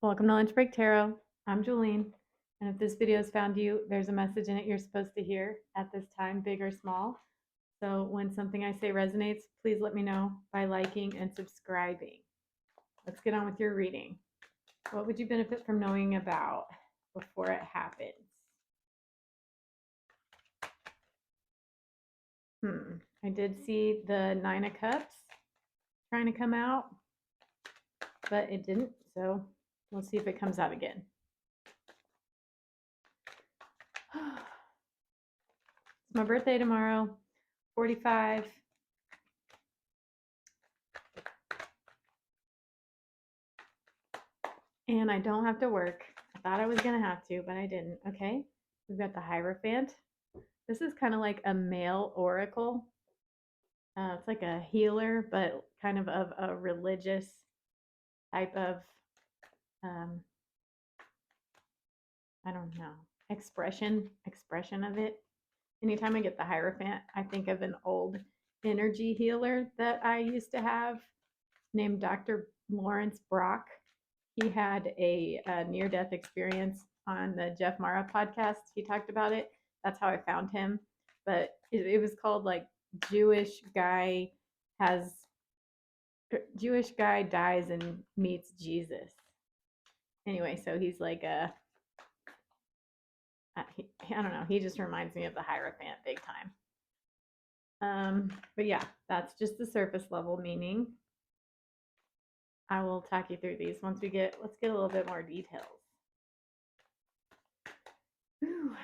Welcome to Lunch Break Tarot. I'm Julene, and if this video has found you, there's a message in it you're supposed to hear at this time, big or small. So when something I say resonates, please let me know by liking and subscribing. Let's get on with your reading. What would you benefit from knowing about before it happens? I did see the Nine of Cups trying to come out, but it didn't. So we'll see if it comes out again. It's my birthday tomorrow, 45. And I don't have to work. I thought I was going to have to, but I didn't. Okay. We've got the Hierophant. This is kind of like a male oracle. It's like a healer, but kind of a religious type of, I don't know, expression of it. Anytime I get the Hierophant, I think of an old energy healer that I used to have named Dr. Lawrence Brock. He had a near-death experience on the Jeff Mara podcast. He talked about it. That's how I found him. But it was called like Jewish guy dies and meets Jesus. Anyway, so he's like I don't know. He just reminds me of the Hierophant big time. But yeah, that's just the surface level meaning. I will talk you through these let's get a little bit more details. Whew.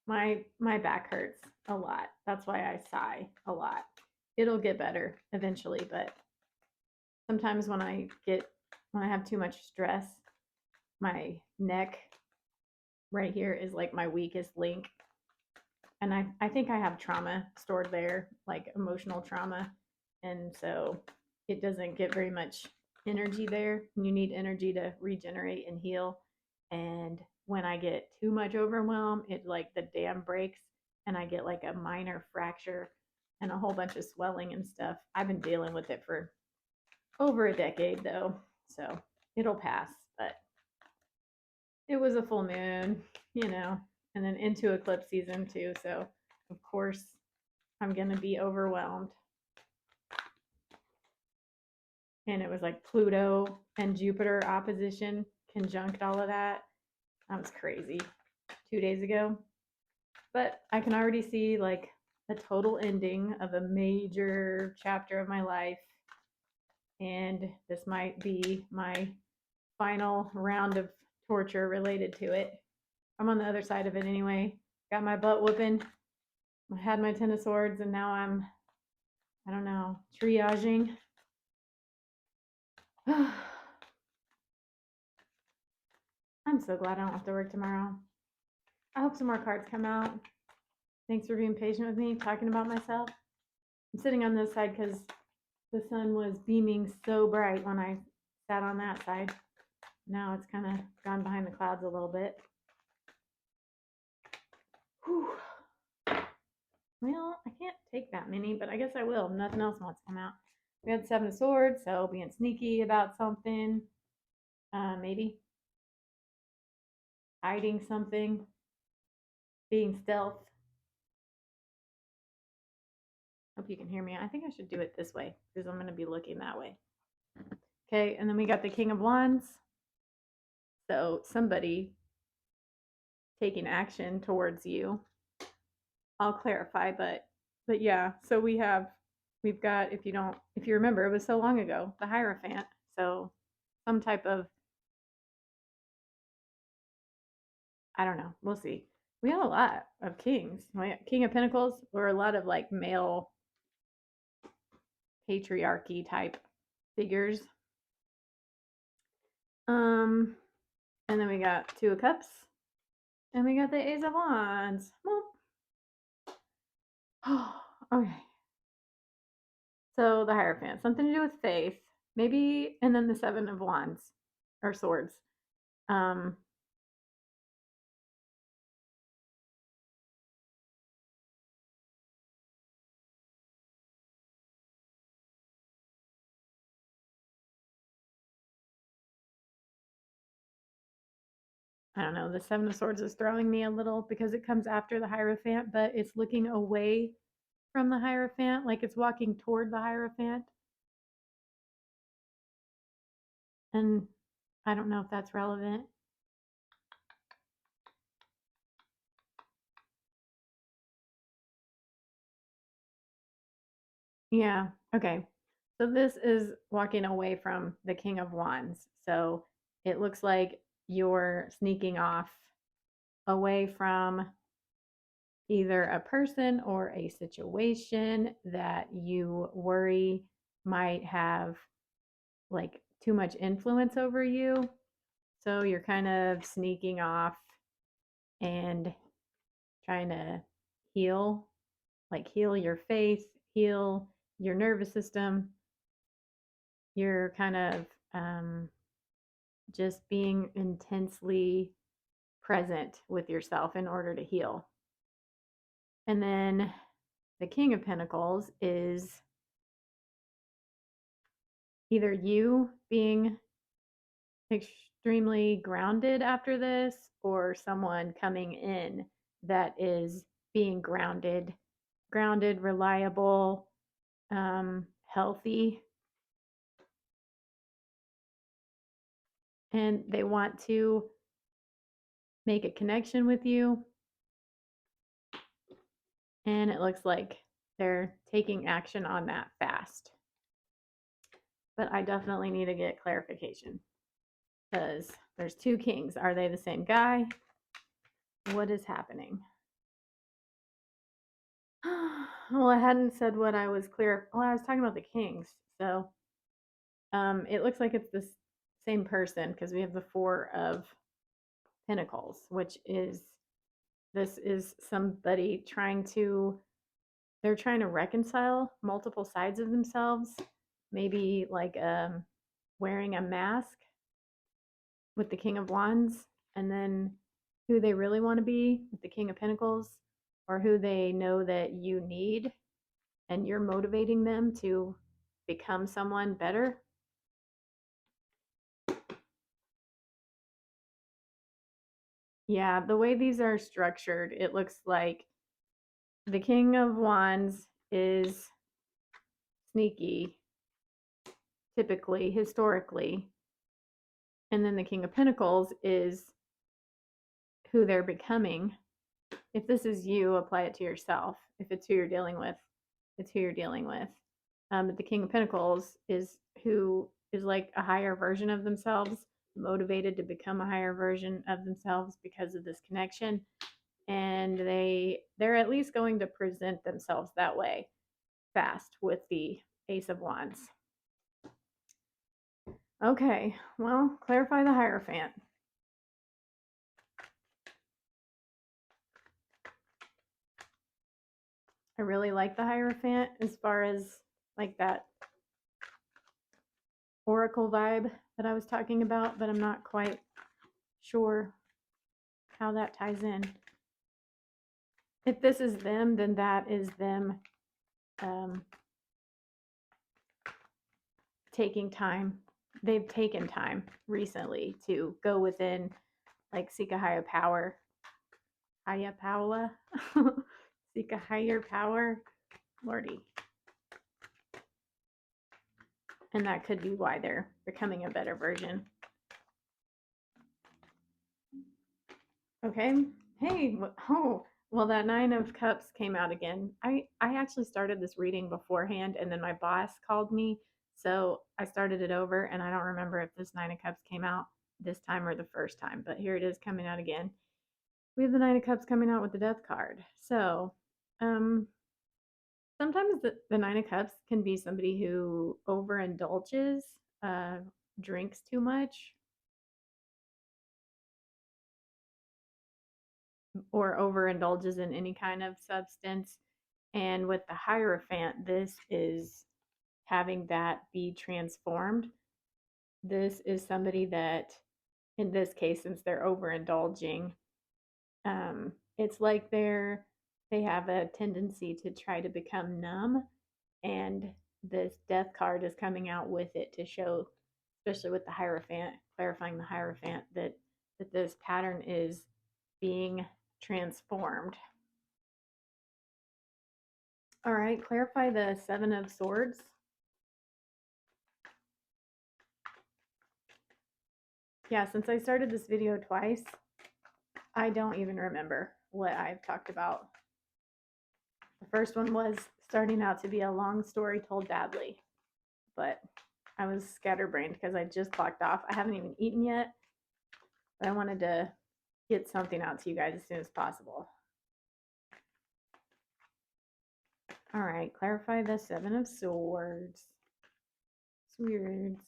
My back hurts a lot. That's why I sigh a lot. It'll get better eventually, but sometimes when I have too much stress, my neck right here is like my weakest link. And I think I have trauma stored there, like emotional trauma. And so it doesn't get very much energy there. You need energy to regenerate and heal. And when I get too much overwhelm, it like the dam breaks and I get like a minor fracture and a whole bunch of swelling and stuff. I've been dealing with it for over a decade though, so it'll pass. But it was a full moon, and then into eclipse season too. So of course I'm going to be overwhelmed. And it was like Pluto and Jupiter opposition conjunct all of that. That was crazy 2 days ago. But I can already see like a total ending of a major chapter of my life. And this might be my final round of torture related to it. I'm on the other side of it anyway. Got my butt whooping. I had my 10 of swords, and now I'm, I don't know, triaging. I'm so glad I don't have to work tomorrow. I hope some more cards come out. Thanks for being patient with me, talking about myself. I'm sitting on this side because the sun was beaming so bright when I sat on that side. Now it's kind of gone behind the clouds a little bit. Whew. Well, I can't take that many, but I guess I will. Nothing else wants to come out. We had 7 of swords, so being sneaky about something. Maybe hiding something. Being stealth. Hope you can hear me. I think I should do it this way because I'm going to be looking that way. Okay, and then we got the King of Wands. So somebody taking action towards you. I'll clarify, but yeah. So we've got, if you remember, it was so long ago, the Hierophant. So some type of, I don't know. We'll see. We have a lot of kings. King of Pentacles, or a lot of like male patriarchy type figures. And then we got 2 of Cups, and we got the Ace of Wands. Oh, okay. So the Hierophant, something to do with faith, maybe, and then the 7 of Wands or Swords. I don't know, the Seven of Swords is throwing me a little because it comes after the Hierophant, but it's looking away from the Hierophant, like it's walking toward the Hierophant. And I don't know if that's relevant. Yeah, okay. So this is walking away from the King of Wands. So it looks like you're sneaking off away from either a person or a situation that you worry might have like too much influence over you. So you're kind of sneaking off and trying to heal, like heal your faith, heal your nervous system. You're kind of just being intensely present with yourself in order to heal. And then the King of Pentacles is either you being extremely grounded after this or someone coming in that is being grounded, reliable, healthy, and they want to make a connection with you. And it looks like they're taking action on that fast. But I definitely need to get clarification because there's two kings. Are they the same guy? What is happening? Well, I hadn't said what I was clear. Well, I was talking about the kings. So it looks like it's the same person because we have the Four of Pentacles, which is this is somebody they're trying to reconcile multiple sides of themselves, maybe like wearing a mask with the King of Wands, and then who they really want to be with the King of Pentacles, or who they know that you need, and you're motivating them to become someone better. Yeah, the way these are structured, it looks like the King of Wands is sneaky, typically, historically, and then the King of Pentacles is who they're becoming. If this is you, apply it to yourself. If it's who you're dealing with, it's who you're dealing with. But the King of Pentacles is who is like a higher version of themselves, motivated to become a higher version of themselves because of this connection. And they're at least going to present themselves that way fast with the Ace of Wands. Okay, well, clarify the Hierophant. I really like the Hierophant as far as like that oracle vibe that I was talking about, but I'm not quite sure how that ties in. If this is them, then that is them taking time. They've taken time recently to go within, like, seek a higher power. Higher power. Seek a higher power. Lordy. And that could be why they're becoming a better version. Okay. Hey, oh, well, that Nine of Cups came out again. I actually started this reading beforehand, and then my boss called me. So I started it over, and I don't remember if this Nine of Cups came out this time or the first time, but here it is coming out again. We have the Nine of Cups coming out with the Death card. So sometimes the Nine of Cups can be somebody who overindulges, drinks too much, or overindulges in any kind of substance. And with the Hierophant, this is having that be transformed. This is somebody that, in this case, since they're overindulging, it's like they have a tendency to try to become numb, and this Death card is coming out with it to show, especially with the Hierophant, clarifying the Hierophant, that that this pattern is being transformed. All right, clarify the Seven of Swords. Yeah, since I started this video twice, I don't even remember what I've talked about. The first one was starting out to be a long story told badly, but I was scatterbrained because I just clocked off. I haven't even eaten yet, but I wanted to get something out to you guys as soon as possible. All right, clarify the Seven of Swords. Swords.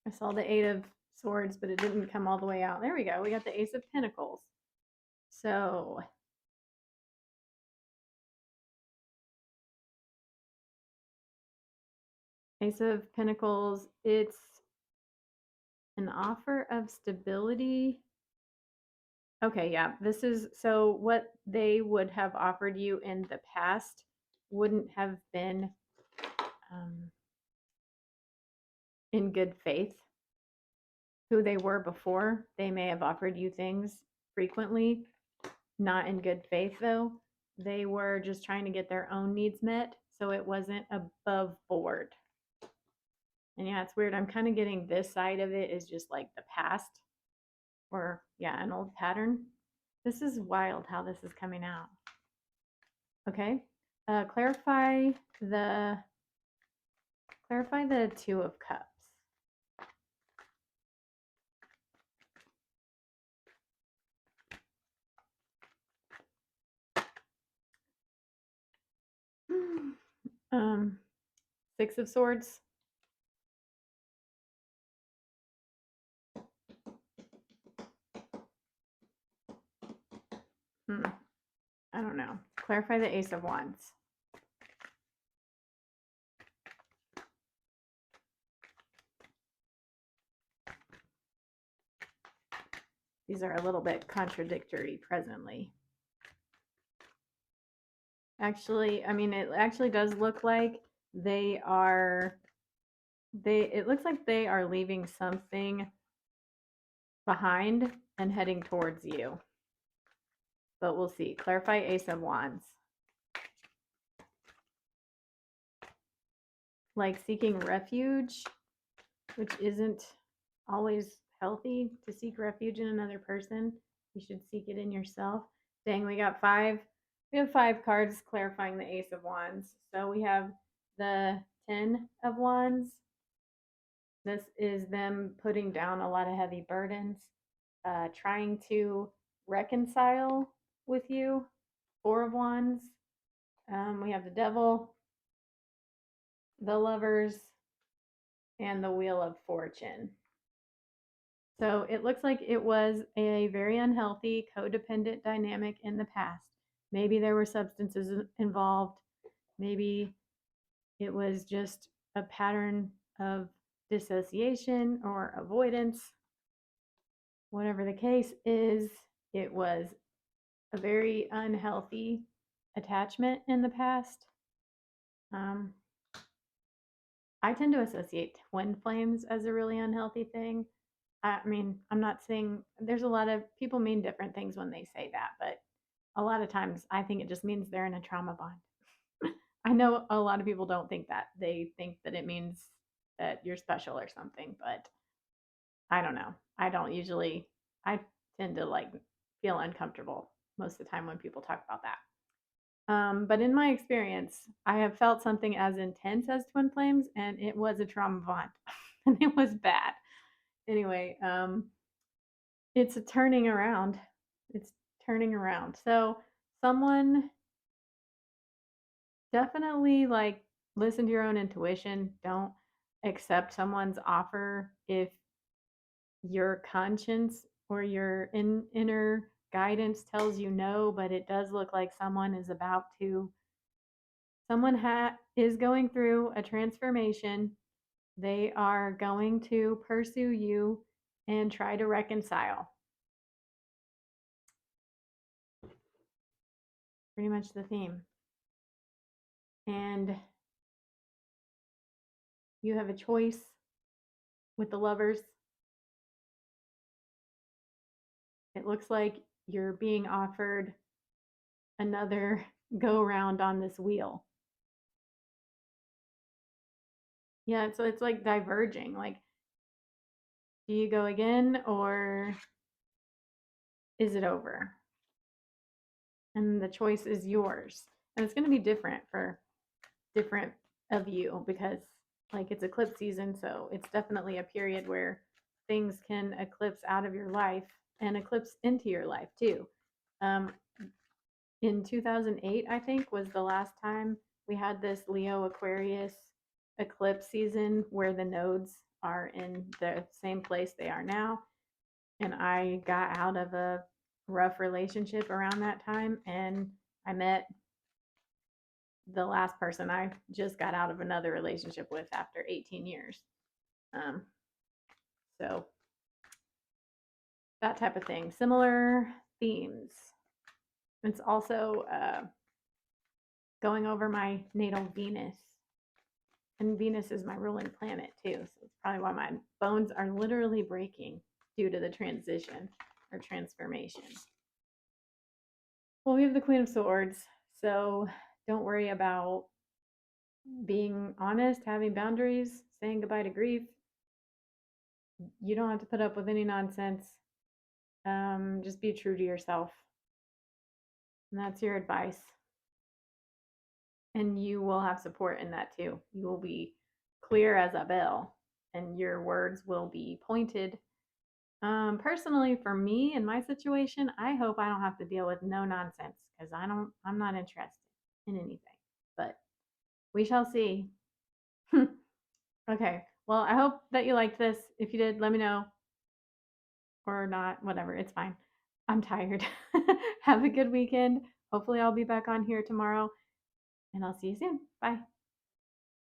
I saw the Eight of Swords, but it didn't come all the way out. There we go. We got the Ace of Pentacles. So Ace of Pentacles, it's an offer of stability. Okay, yeah, this is so what they would have offered you in the past wouldn't have been in good faith. Who they were before, they may have offered you things frequently, not in good faith though. They were just trying to get their own needs met, so it wasn't above board. And yeah, it's weird. I'm kind of getting this side of it is just like the past, or yeah, an old pattern. This is wild how this is coming out. Okay, clarify the Two of Cups. Six of Swords. I don't know. Clarify the Ace of Wands. These are a little bit contradictory presently. Actually, I mean, it actually does look like it looks like they are leaving something behind and heading towards you. But we'll see. Clarify Ace of Wands. Like seeking refuge, which isn't always healthy to seek refuge in another person. You should seek it in yourself. Dang, we got five. We have 5 cards clarifying the Ace of Wands. So we have the 10 of Wands. This is them putting down a lot of heavy burdens, trying to reconcile with you. 4 of Wands. We have the Devil, the Lovers, and the Wheel of Fortune. So it looks like it was a very unhealthy codependent dynamic in the past. Maybe there were substances involved. Maybe it was just a pattern of dissociation or avoidance. Whatever the case is, it was a very unhealthy attachment in the past. I tend to associate twin flames as a really unhealthy thing. I mean, I'm not saying there's a lot of people mean different things when they say that, but a lot of times I think it just means they're in a trauma bond. I know a lot of people don't think that. They think that it means that you're special or something, but I don't know. I tend to like feel uncomfortable most of the time when people talk about that. But in my experience, I have felt something as intense as twin flames, and it was a trauma bond, and it was bad. Anyway, it's a turning around. It's turning around. So someone definitely like listen to your own intuition. Don't accept someone's offer if your conscience or your inner guidance tells you no, but it does look like someone is about to is going through a transformation. They are going to pursue you and try to reconcile. Pretty much the theme. And you have a choice with the Lovers. It looks like you're being offered another go round on this wheel. Yeah, so it's like diverging. Like, do you go again or is it over? And the choice is yours. And it's going to be different for different of you because, like, it's eclipse season. So it's definitely a period where things can eclipse out of your life and eclipse into your life too. Um, in 2008, I think, was the last time we had this Leo Aquarius eclipse season where the nodes are in the same place they are now. And I got out of a rough relationship around that time, and I met the last person I just got out of another relationship with after 18 years. Um, so that type of thing. Similar themes. It's also going over my natal Venus. And Venus is my ruling planet too. So it's probably why my bones are literally breaking due to the transition or transformation. Well, we have the Queen of Swords. So don't worry about being honest, having boundaries, saying goodbye to grief. You don't have to put up with any nonsense. Just be true to yourself. And that's your advice. And you will have support in that too. You will be clear as a bell and your words will be pointed. Personally, for me in my situation, I hope I don't have to deal with no nonsense because I'm not interested in anything. But we shall see. Okay. Well, I hope that you liked this. If you did, let me know. Or not, whatever. It's fine. I'm tired. Have a good weekend. Hopefully, I'll be back on here tomorrow, and I'll see you soon. Bye.